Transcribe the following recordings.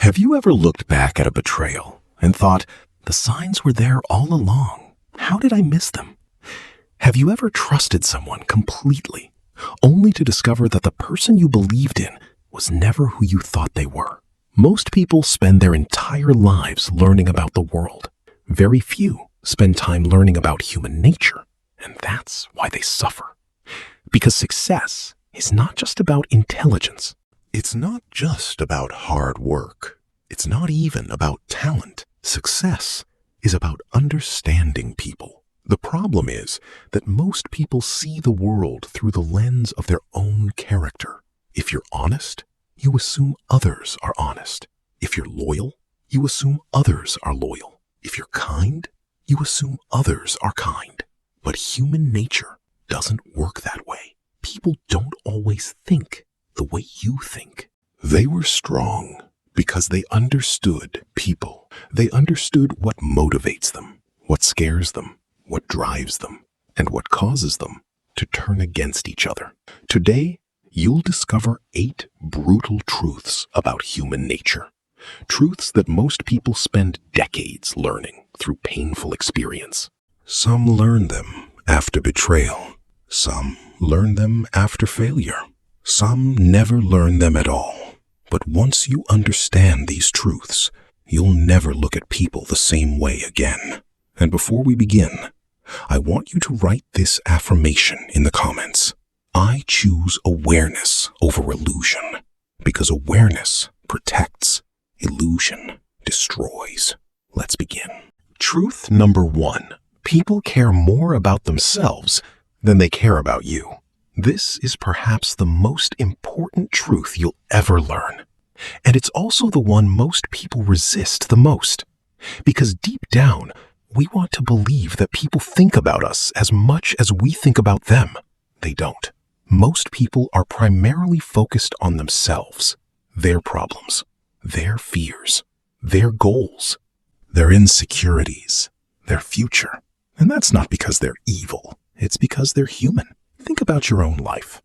Have you ever looked back at a betrayal and thought, the signs were there all along? How did I miss them? Have you ever trusted someone completely, only to discover that the person you believed in was never who you thought they were? Most people spend their entire lives learning about the world. Very few spend time learning about human nature, and that's why they suffer. Because success is not just about intelligence. It's not just about hard work. It's not even about talent. Success is about understanding people. The problem is that most people see the world through the lens of their own character. If you're honest, you assume others are honest. If you're loyal, you assume others are loyal. If you're kind, you assume others are kind. But human nature doesn't work that way. People don't always think the way you think. They were strong because they understood people. They understood what motivates them, what scares them, what drives them, and what causes them to turn against each other. Today, you'll discover 8 brutal truths about human nature. Truths that most people spend decades learning through painful experience. Some learn them after betrayal. Some learn them after failure. Some never learn them at all. But once you understand these truths, you'll never look at people the same way again. And before we begin, I want you to write this affirmation in the comments. I choose awareness over illusion, because awareness protects, illusion destroys. Let's begin. Truth number 1. People care more about themselves than they care about you. This is perhaps the most important truth you'll ever learn. And it's also the one most people resist the most. Because deep down, we want to believe that people think about us as much as we think about them. They don't. Most people are primarily focused on themselves, their problems, their fears, their goals, their insecurities, their future. And that's not because they're evil. It's because they're human. Think about your own life.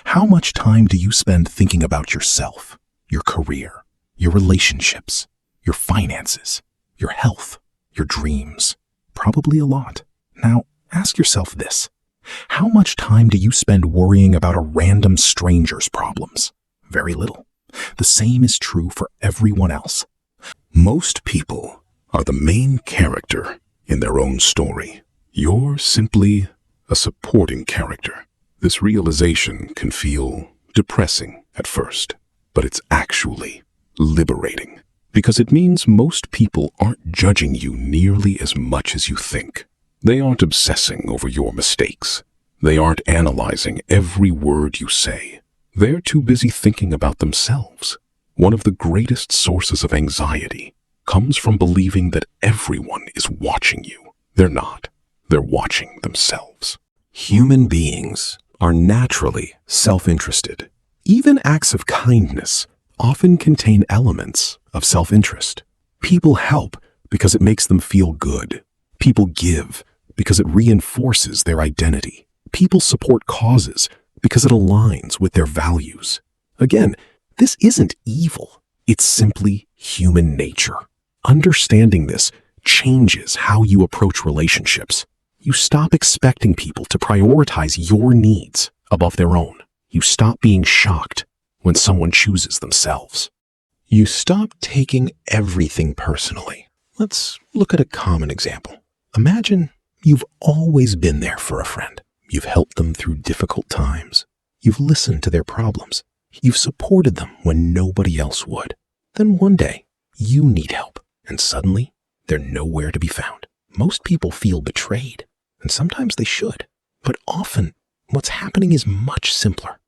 How much time do you spend thinking about yourself, your career, your relationships, your finances, your health, your dreams? Probably a lot. Now, ask yourself this. How much time do you spend worrying about a random stranger's problems? Very little. The same is true for everyone else. Most people are the main character in their own story. You're simply a supporting character. This realization can feel depressing at first, but it's actually liberating, because it means most people aren't judging you nearly as much as you think. They aren't obsessing over your mistakes. They aren't analyzing every word you say. They're too busy thinking about themselves. One of the greatest sources of anxiety comes from believing that everyone is watching you. They're not. They're watching themselves. Human beings are naturally self-interested. Even acts of kindness often contain elements of self-interest. People help because it makes them feel good. People give because it reinforces their identity. People support causes because it aligns with their values. Again, this isn't evil. It's simply human nature. Understanding this changes how you approach relationships. You stop expecting people to prioritize your needs above their own. You stop being shocked when someone chooses themselves. You stop taking everything personally. Let's look at a common example. Imagine you've always been there for a friend. You've helped them through difficult times. You've listened to their problems. You've supported them when nobody else would. Then one day, you need help, and suddenly, they're nowhere to be found. Most people feel betrayed, and sometimes they should. But often, what's happening is much simpler.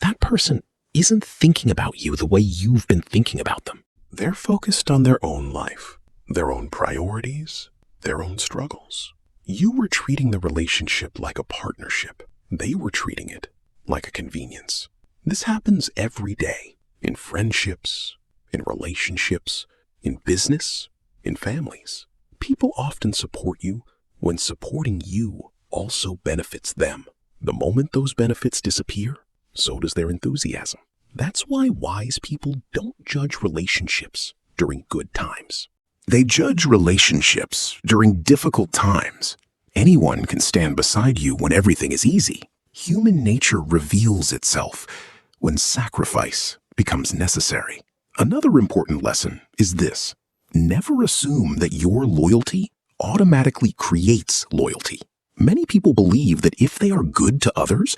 That person isn't thinking about you the way you've been thinking about them. They're focused on their own life, their own priorities, their own struggles. You were treating the relationship like a partnership. They were treating it like a convenience. This happens every day, in friendships, in relationships, in business, in families. People often support you when supporting you also benefits them. The moment those benefits disappear, so does their enthusiasm. That's why wise people don't judge relationships during good times. They judge relationships during difficult times. Anyone can stand beside you when everything is easy. Human nature reveals itself when sacrifice becomes necessary. Another important lesson is this: never assume that your loyalty automatically creates loyalty. Many people believe that if they are good to others,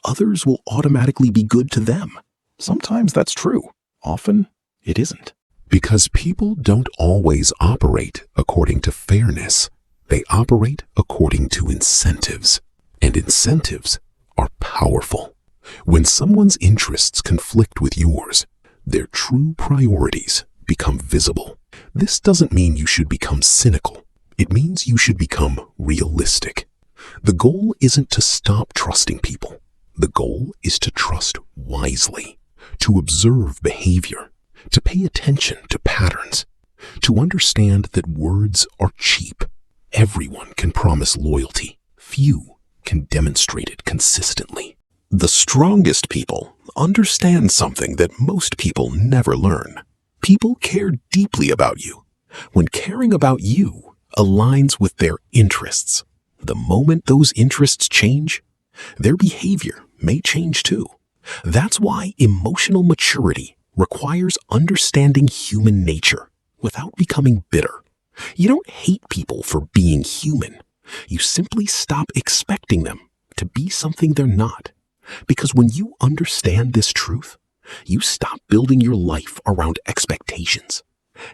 others will automatically be good to them. Sometimes that's true. Often, it isn't. Because people don't always operate according to fairness. They operate according to incentives. And incentives are powerful. When someone's interests conflict with yours, their true priorities become visible. This doesn't mean you should become cynical. It means you should become realistic. The goal isn't to stop trusting people. The goal is to trust wisely, to observe behavior, to pay attention to patterns, to understand that words are cheap. Everyone can promise loyalty. Few can demonstrate it consistently. The strongest people understand something that most people never learn. People care deeply about you. When caring about you aligns with their interests, the moment those interests change, their behavior may change too. That's why emotional maturity requires understanding human nature without becoming bitter. You don't hate people for being human. You simply stop expecting them to be something they're not. Because when you understand this truth, you stop building your life around expectations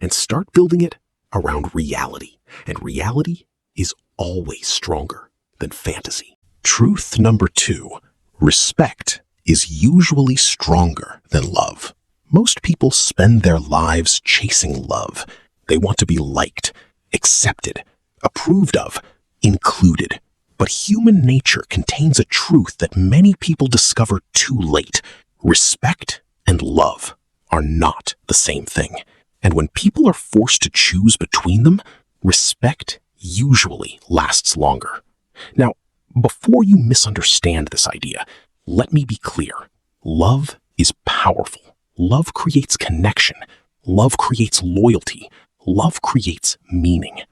and start building it around reality. And reality is always stronger than fantasy. Truth number 2, respect is usually stronger than love. Most people spend their lives chasing love. They want to be liked, accepted, approved of, included. But human nature contains a truth that many people discover too late. Respect and love are not the same thing. And when people are forced to choose between them, respect usually lasts longer. Now, before you misunderstand this idea, let me be clear. Love is powerful. Love creates connection. Love creates loyalty. Love creates meaning.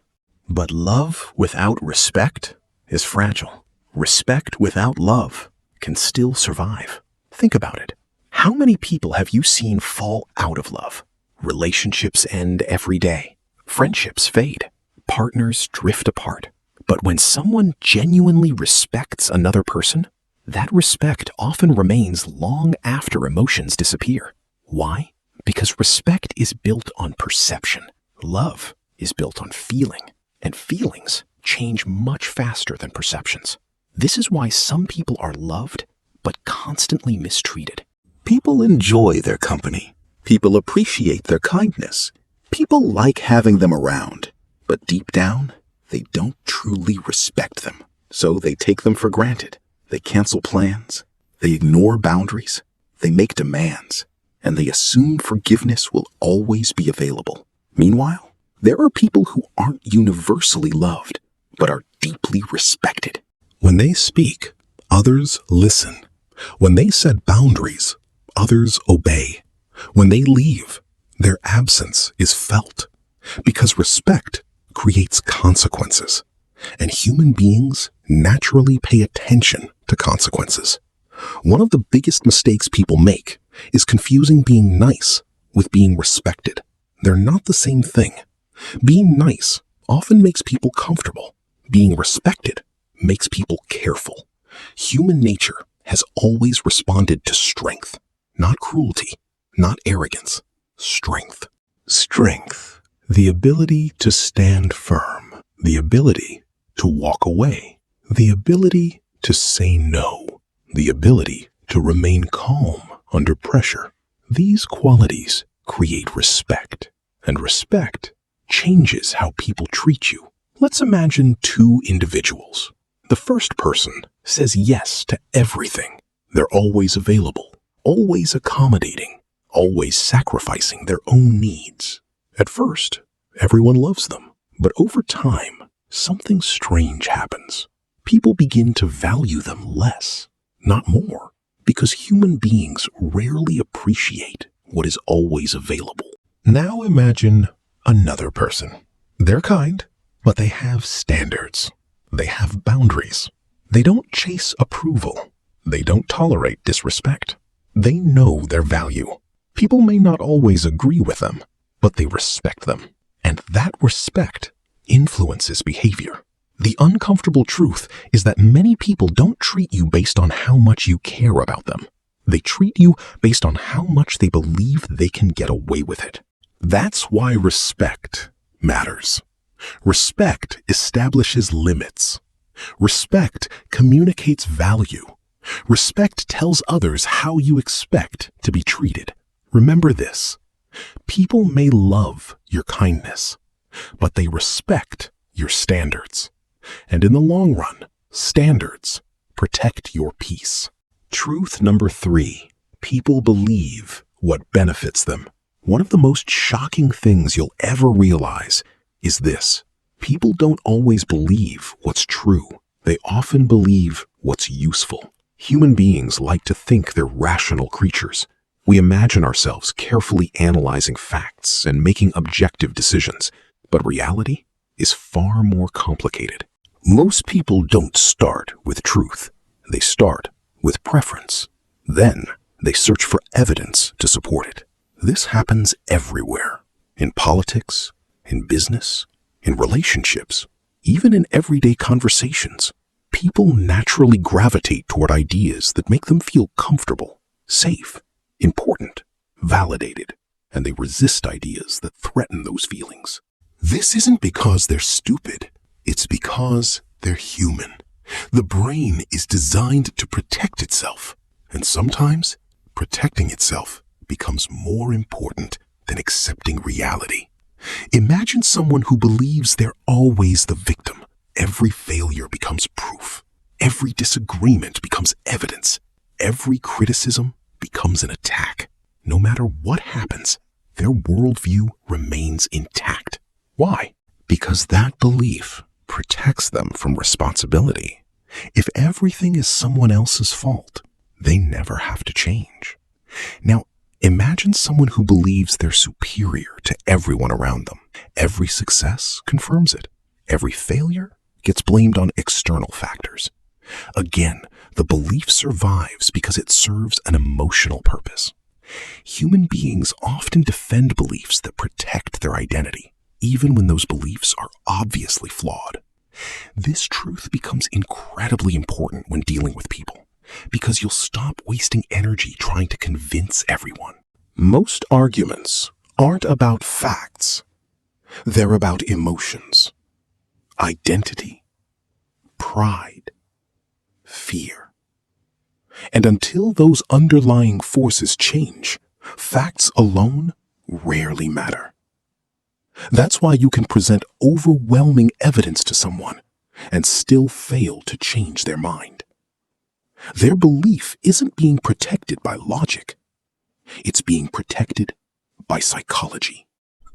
But love without respect is fragile. Respect without love can still survive. Think about it. How many people have you seen fall out of love? Relationships end every day. Friendships fade. Partners drift apart. But when someone genuinely respects another person, that respect often remains long after emotions disappear. Why? Because respect is built on perception. Love is built on feeling. And feelings change much faster than perceptions. This is why some people are loved, but constantly mistreated. People enjoy their company. People appreciate their kindness. People like having them around. But deep down, they don't truly respect them. So they take them for granted. They cancel plans. They ignore boundaries. They make demands. And they assume forgiveness will always be available. Meanwhile, there are people who aren't universally loved, but are deeply respected. When they speak, others listen. When they set boundaries, others obey. When they leave, their absence is felt. Because respect creates consequences, and human beings naturally pay attention to consequences. One of the biggest mistakes people make is confusing being nice with being respected. They're not the same thing. Being nice often makes people comfortable. Being respected makes people careful. Human nature has always responded to strength, not cruelty, not arrogance, strength. Strength, the ability to stand firm, the ability to walk away, the ability to say no, the ability to remain calm under pressure. These qualities create respect, and respect changes how people treat you. Let's imagine two individuals. The first person says yes to everything. They're always available, always accommodating, always sacrificing their own needs. At first, everyone loves them, but over time, something strange happens. People begin to value them less, not more, because human beings rarely appreciate what is always available. Now imagine another person. They're kind, but they have standards. They have boundaries. They don't chase approval. They don't tolerate disrespect. They know their value. People may not always agree with them, but they respect them. And that respect influences behavior. The uncomfortable truth is that many people don't treat you based on how much you care about them. They treat you based on how much they believe they can get away with it. That's why respect matters. Respect establishes limits. Respect communicates value. Respect tells others how you expect to be treated. Remember this: people may love your kindness, but they respect your standards. And in the long run, standards protect your peace. Truth number 3, people believe what benefits them. One of the most shocking things you'll ever realize is this: people don't always believe what's true. They often believe what's useful. Human beings like to think they're rational creatures. We imagine ourselves carefully analyzing facts and making objective decisions, but reality is far more complicated. Most people don't start with truth. They start with preference. Then they search for evidence to support it. This happens everywhere: in politics, in business, in relationships, even in everyday conversations. People naturally gravitate toward ideas that make them feel comfortable, safe, important, validated, and they resist ideas that threaten those feelings. This isn't because they're stupid. It's because they're human. The brain is designed to protect itself, and sometimes protecting itself becomes more important than accepting reality. Imagine someone who believes they're always the victim. Every failure becomes proof. Every disagreement becomes evidence. Every criticism becomes an attack. No matter what happens, their worldview remains intact. Why? Because that belief protects them from responsibility. If everything is someone else's fault, they never have to change. Now, imagine someone who believes they're superior to everyone around them. Every success confirms it. Every failure gets blamed on external factors. Again, the belief survives because it serves an emotional purpose. Human beings often defend beliefs that protect their identity, even when those beliefs are obviously flawed. This truth becomes incredibly important when dealing with people, because you'll stop wasting energy trying to convince everyone. Most arguments aren't about facts. They're about emotions, identity, pride, fear. And until those underlying forces change, facts alone rarely matter. That's why you can present overwhelming evidence to someone and still fail to change their mind. Their belief isn't being protected by logic. It's being protected by psychology.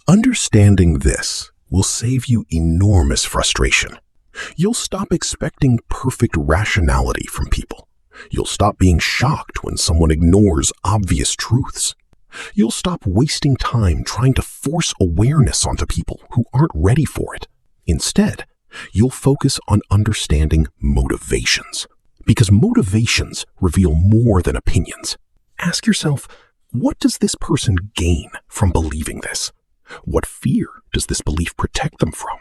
Understanding this will save you enormous frustration. You'll stop expecting perfect rationality from people. You'll stop being shocked when someone ignores obvious truths. You'll stop wasting time trying to force awareness onto people who aren't ready for it. Instead, you'll focus on understanding motivations, because motivations reveal more than opinions. Ask yourself, what does this person gain from believing this? What fear does this belief protect them from?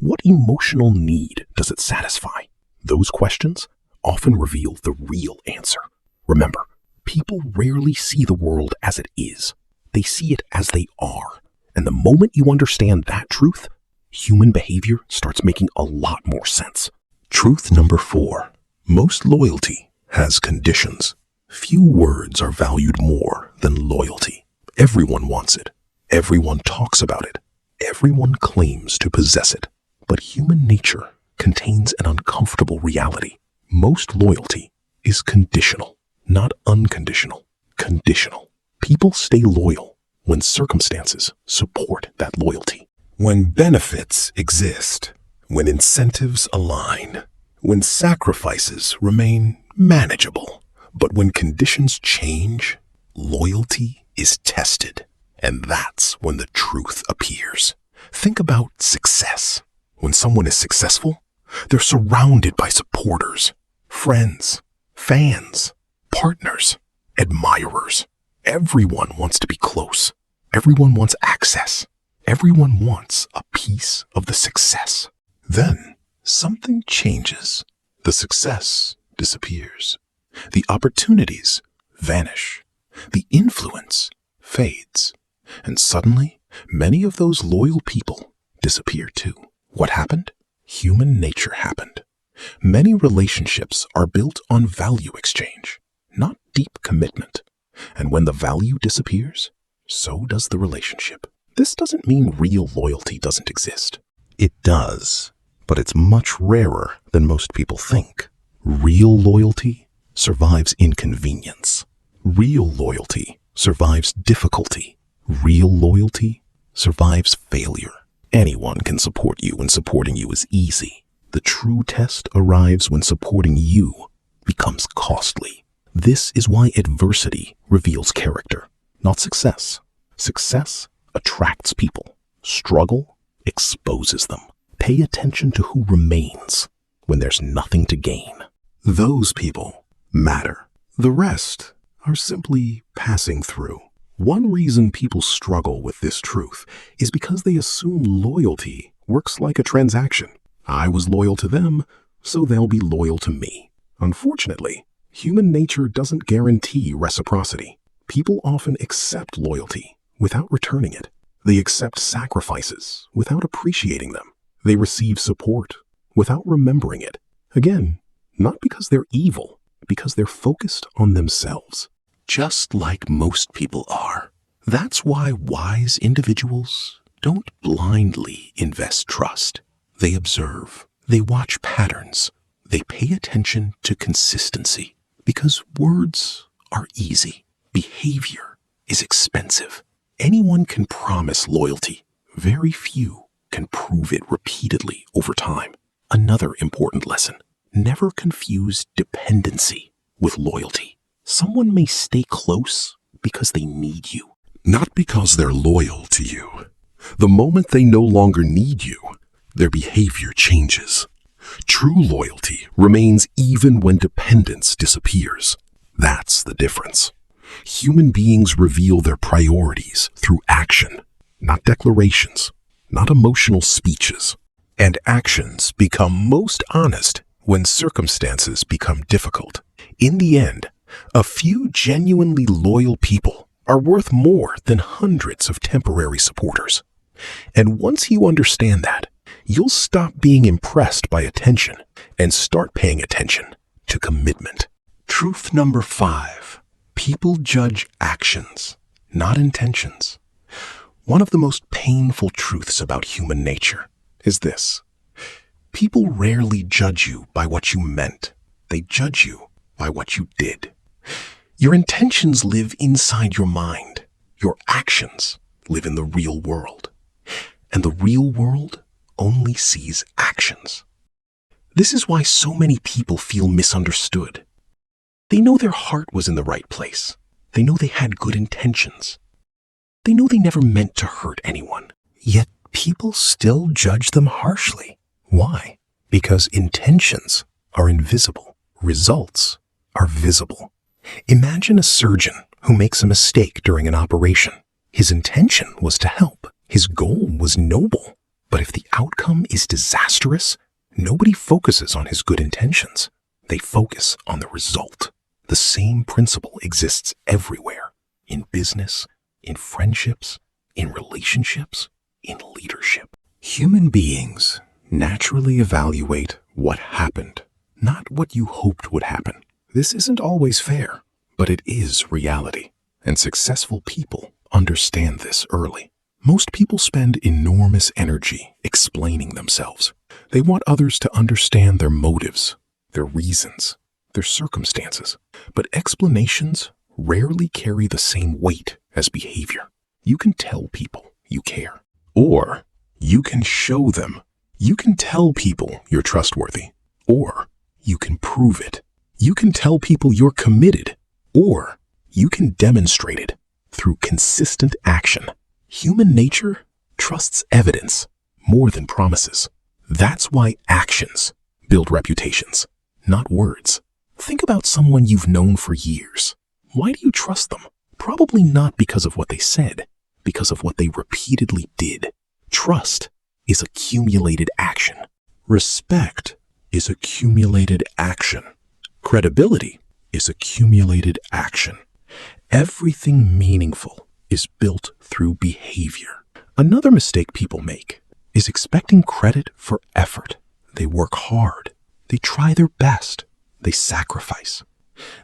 What emotional need does it satisfy? Those questions often reveal the real answer. Remember, people rarely see the world as it is. They see it as they are. And the moment you understand that truth, human behavior starts making a lot more sense. Truth number 4. Most loyalty has conditions. Few words are valued more than loyalty. Everyone wants it. Everyone talks about it. Everyone claims to possess it. But human nature contains an uncomfortable reality. Most loyalty is conditional, not unconditional. Conditional. People stay loyal when circumstances support that loyalty. When benefits exist, when incentives align, when sacrifices remain manageable. But when conditions change, loyalty is tested. And that's when the truth appears. Think about success. When someone is successful, they're surrounded by supporters, friends, fans, partners, admirers. Everyone wants to be close. Everyone wants access. Everyone wants a piece of the success. Then something changes. The success disappears. The opportunities vanish. The influence fades. And suddenly, many of those loyal people disappear too. What happened? Human nature happened. Many relationships are built on value exchange, not deep commitment. And when the value disappears, so does the relationship. This doesn't mean real loyalty doesn't exist. It does, but it's much rarer than most people think. Real loyalty survives inconvenience. Real loyalty survives difficulty. Real loyalty survives failure. Anyone can support you when supporting you is easy. The true test arrives when supporting you becomes costly. This is why adversity reveals character, not success. Success attracts people. Struggle exposes them. Pay attention to who remains when there's nothing to gain. Those people matter. The rest are simply passing through. One reason people struggle with this truth is because they assume loyalty works like a transaction. I was loyal to them, so they'll be loyal to me. Unfortunately, human nature doesn't guarantee reciprocity. People often accept loyalty without returning it. They accept sacrifices without appreciating them. They receive support without remembering it. Again, not because they're evil, because they're focused on themselves. Just like most people are. That's why wise individuals don't blindly invest trust. They observe. They watch patterns. They pay attention to consistency. Because words are easy. Behavior is expensive. Anyone can promise loyalty. Very few can prove it repeatedly over time. Another important lesson. Never confuse dependency with loyalty. Someone may stay close because they need you, not because they're loyal to you. The moment they no longer need you, their behavior changes. True loyalty remains even when dependence disappears. That's the difference. Human beings reveal their priorities through action, not declarations, not emotional speeches. And actions become most honest when circumstances become difficult. In the end, a few genuinely loyal people are worth more than hundreds of temporary supporters. And once you understand that, you'll stop being impressed by attention and start paying attention to commitment. Truth number 5. People judge actions, not intentions. One of the most painful truths about human nature is this. People rarely judge you by what you meant. They judge you by what you did. Your intentions live inside your mind. Your actions live in the real world. And the real world only sees actions. This is why so many people feel misunderstood. They know their heart was in the right place. They know they had good intentions. They know they never meant to hurt anyone. Yet people still judge them harshly. Why? Because intentions are invisible. Results are visible. Imagine a surgeon who makes a mistake during an operation. His intention was to help. His goal was noble. But if the outcome is disastrous, nobody focuses on his good intentions. They focus on the result. The same principle exists everywhere. In business, in friendships, in relationships, in leadership. Human beings naturally evaluate what happened, not what you hoped would happen. This isn't always fair, but it is reality. And successful people understand this early. Most people spend enormous energy explaining themselves. They want others to understand their motives, their reasons, their circumstances. But explanations rarely carry the same weight as behavior. You can tell people you care, or you can show them. You can tell people you're trustworthy, or you can prove it. You can tell people you're committed, or you can demonstrate it through consistent action. Human nature trusts evidence more than promises. That's why actions build reputations, not words. Think about someone you've known for years. Why do you trust them? Probably not because of what they said, because of what they repeatedly did. Trust is accumulated action. Respect is accumulated action. Credibility is accumulated action. Everything meaningful is built through behavior. Another mistake people make is expecting credit for effort. They work hard. They try their best. They sacrifice.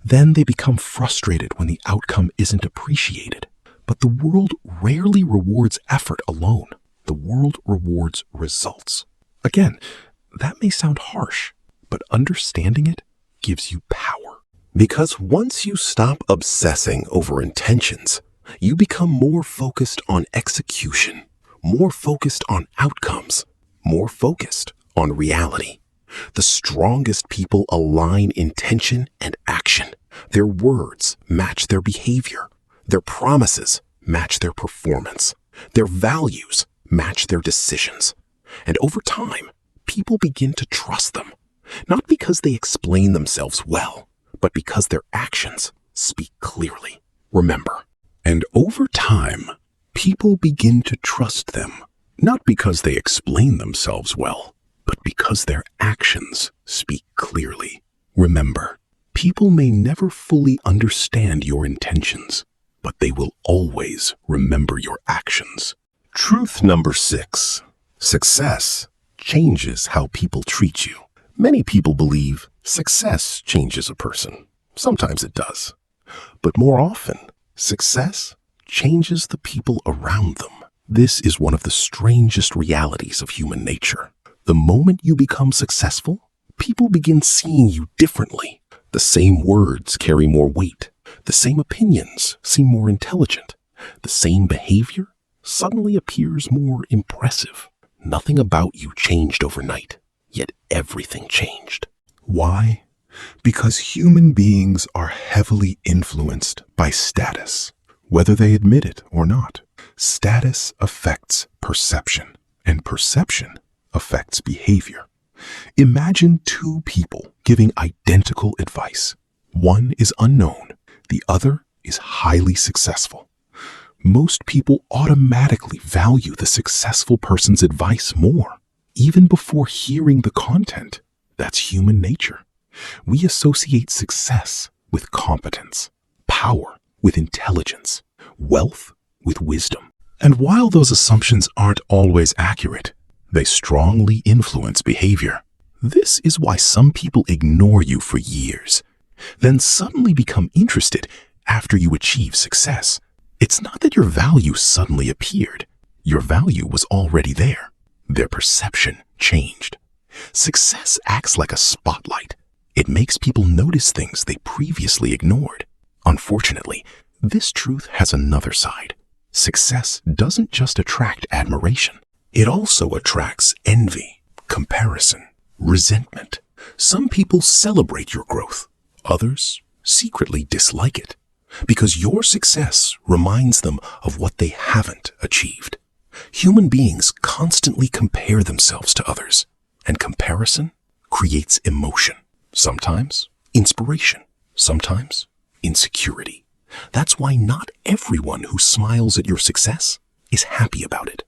Then they become frustrated when the outcome isn't appreciated. But the world rarely rewards effort alone. The world rewards results. Again, that may sound harsh, but understanding it gives you power. Because once you stop obsessing over intentions, you become more focused on execution, more focused on outcomes, more focused on reality. The strongest people align intention and action. Their words match their behavior. Their promises match their performance. Their values match their decisions. And over time, people begin to trust them, not because they explain themselves well, but because their actions speak clearly. Remember, and over time, people begin to trust them, not because they explain themselves well, but because their actions speak clearly. Remember, people may never fully understand your intentions, but they will always remember your actions. Truth number 6. Success changes how people treat you. Many people believe success changes a person. Sometimes it does. But more often, success changes the people around them. This is one of the strangest realities of human nature. The moment you become successful, people begin seeing you differently. The same words carry more weight. The same opinions seem more intelligent. The same behavior suddenly appears more impressive. Nothing about you changed overnight, yet everything changed. Why? Because human beings are heavily influenced by status, whether they admit it or not. Status affects perception, and perception affects behavior. Imagine two people giving identical advice. One is unknown, the other is highly successful. Most people automatically value the successful person's advice more, even before hearing the content. That's human nature. We associate success with competence, power with intelligence, wealth with wisdom. And while those assumptions aren't always accurate, they strongly influence behavior. This is why some people ignore you for years, then suddenly become interested after you achieve success. It's not that your value suddenly appeared. Your value was already there. Their perception changed. Success acts like a spotlight. It makes people notice things they previously ignored. Unfortunately, this truth has another side. Success doesn't just attract admiration. It also attracts envy, comparison, resentment. Some people celebrate your growth. Others secretly dislike it, because your success reminds them of what they haven't achieved. Human beings constantly compare themselves to others, and comparison creates emotion. Sometimes inspiration, sometimes insecurity. That's why not everyone who smiles at your success is happy about it.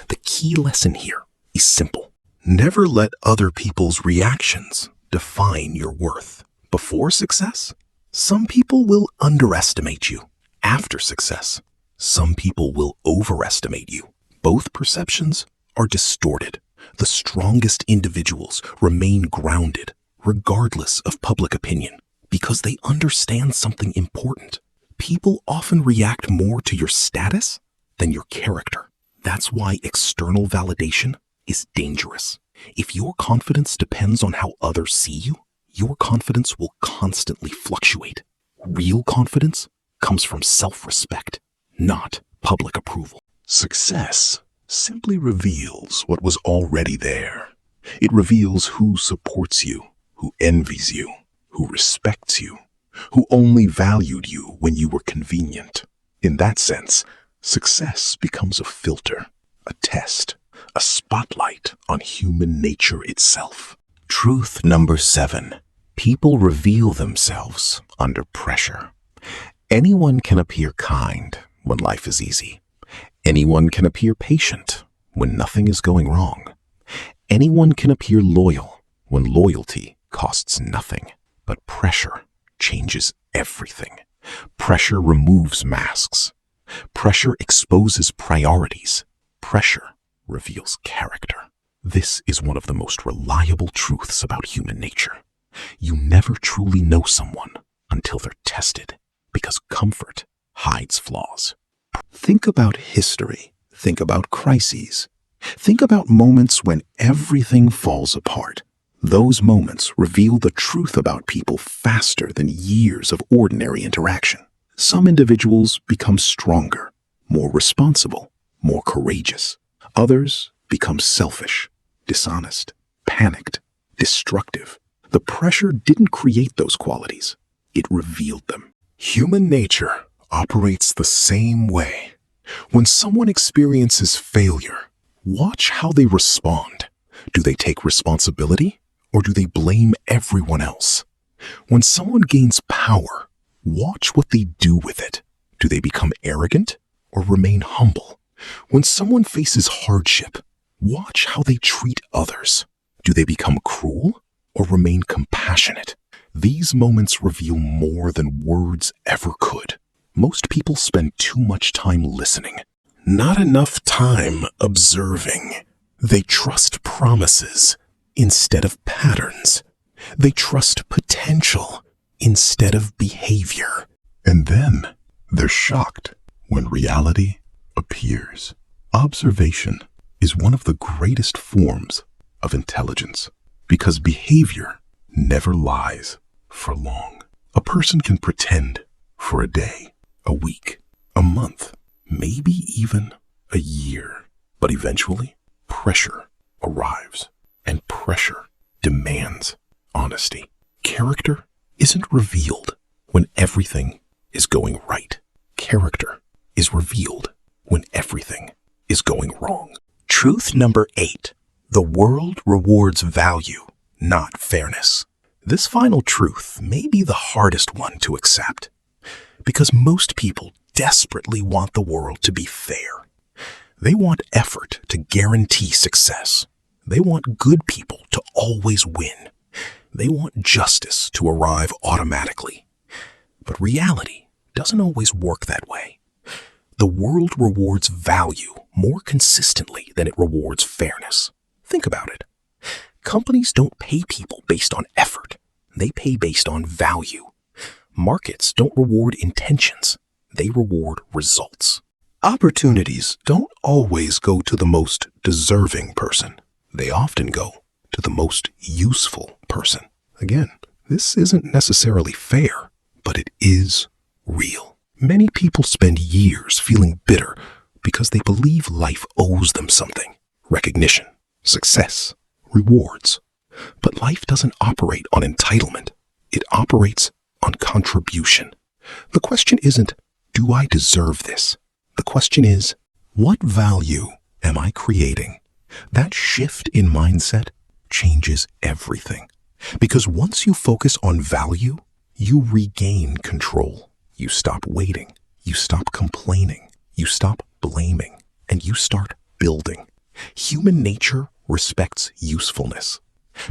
The key lesson here is simple. Never let other people's reactions define your worth. Before success, some people will underestimate you. After success, some people will overestimate you. Both perceptions are distorted. The strongest individuals remain grounded, regardless of public opinion, because they understand something important. People often react more to your status than your character. That's why external validation is dangerous. If your confidence depends on how others see you, your confidence will constantly fluctuate. Real confidence comes from self-respect, not public approval. Success simply reveals what was already there. It reveals who supports you, who envies you, who respects you, who only valued you when you were convenient. In that sense, Success becomes a filter, a test, a spotlight on human nature itself. Truth number 7. People reveal themselves under pressure. Anyone can appear kind when life is easy. Anyone can appear patient when nothing is going wrong. Anyone can appear loyal when loyalty costs nothing. But pressure changes everything. Pressure removes masks. Pressure exposes priorities. Pressure reveals character. This is one of the most reliable truths about human nature. You never truly know someone until they're tested, because comfort hides flaws. Think about history. Think about crises. Think about moments when everything falls apart. Those moments reveal the truth about people faster than years of ordinary interaction. Some individuals become stronger, more responsible, more courageous. Others become selfish, dishonest, panicked, destructive. The pressure didn't create those qualities. It revealed them. Human nature operates the same way. When someone experiences failure, watch how they respond. Do they take responsibility, or do they blame everyone else? When someone gains power, watch what they do with it. Do they become arrogant or remain humble? When someone faces hardship, watch how they treat others. Do they become cruel or remain compassionate? These moments reveal more than words ever could. Most people spend too much time listening, not enough time observing. They trust promises instead of patterns. They trust potential instead of behavior. And then they're shocked when reality appears. Observation is one of the greatest forms of intelligence because behavior never lies for long. A person can pretend for a day, a week, a month, maybe even a year. But eventually, pressure arrives, and pressure demands honesty. Character isn't revealed when everything is going right. Character is revealed when everything is going wrong. Truth number 8. The world rewards value, not fairness. This final truth may be the hardest one to accept because most people desperately want the world to be fair. They want effort to guarantee success. They want good people to always win. They want justice to arrive automatically. But reality doesn't always work that way. The world rewards value more consistently than it rewards fairness. Think about it. Companies don't pay people based on effort. They pay based on value. Markets don't reward intentions. They reward results. Opportunities don't always go to the most deserving person. They often go to the most useful person. Again, this isn't necessarily fair, but it is real. Many people spend years feeling bitter because they believe life owes them something. Recognition, success, rewards. But life doesn't operate on entitlement. It operates on contribution. The question isn't, do I deserve this? The question is, what value am I creating? That shift in mindset changes everything. Because once you focus on value, you regain control. You stop waiting. You stop complaining. You stop blaming. And you start building. Human nature respects usefulness.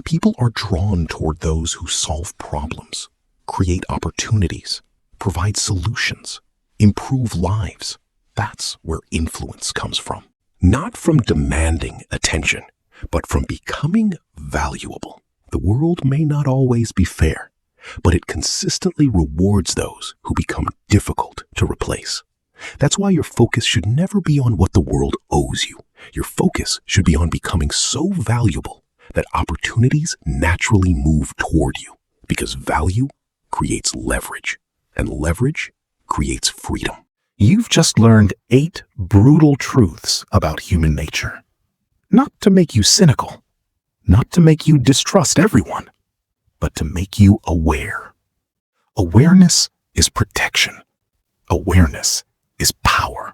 People are drawn toward those who solve problems, create opportunities, provide solutions, improve lives. That's where influence comes from. Not from demanding attention, but from becoming valuable. The world may not always be fair, but it consistently rewards those who become difficult to replace. That's why your focus should never be on what the world owes you. Your focus should be on becoming so valuable that opportunities naturally move toward you, because value creates leverage, and leverage creates freedom. You've just learned 8 brutal truths about human nature. Not to make you cynical, not to make you distrust everyone, but to make you aware. Awareness is protection. Awareness is power.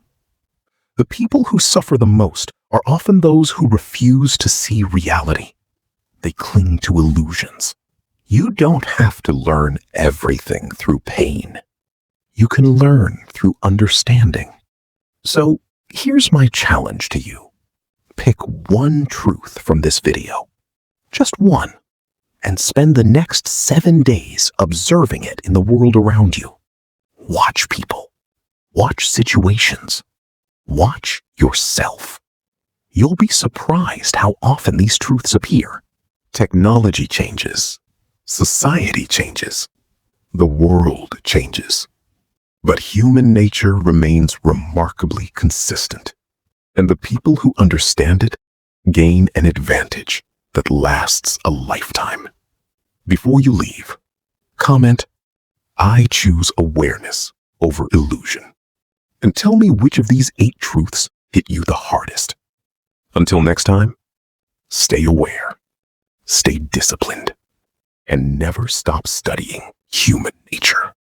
The people who suffer the most are often those who refuse to see reality. They cling to illusions. You don't have to learn everything through pain. You can learn through understanding. So here's my challenge to you. Pick one truth from this video, just one, and spend the next 7 days observing it in the world around you. Watch people. Watch situations. Watch yourself. You'll be surprised how often these truths appear. Technology changes. Society changes. The world changes. But human nature remains remarkably consistent. And the people who understand it gain an advantage that lasts a lifetime. Before you leave, comment, "I choose awareness over illusion." And tell me which of these 8 truths hit you the hardest. Until next time, stay aware, stay disciplined, and never stop studying human nature.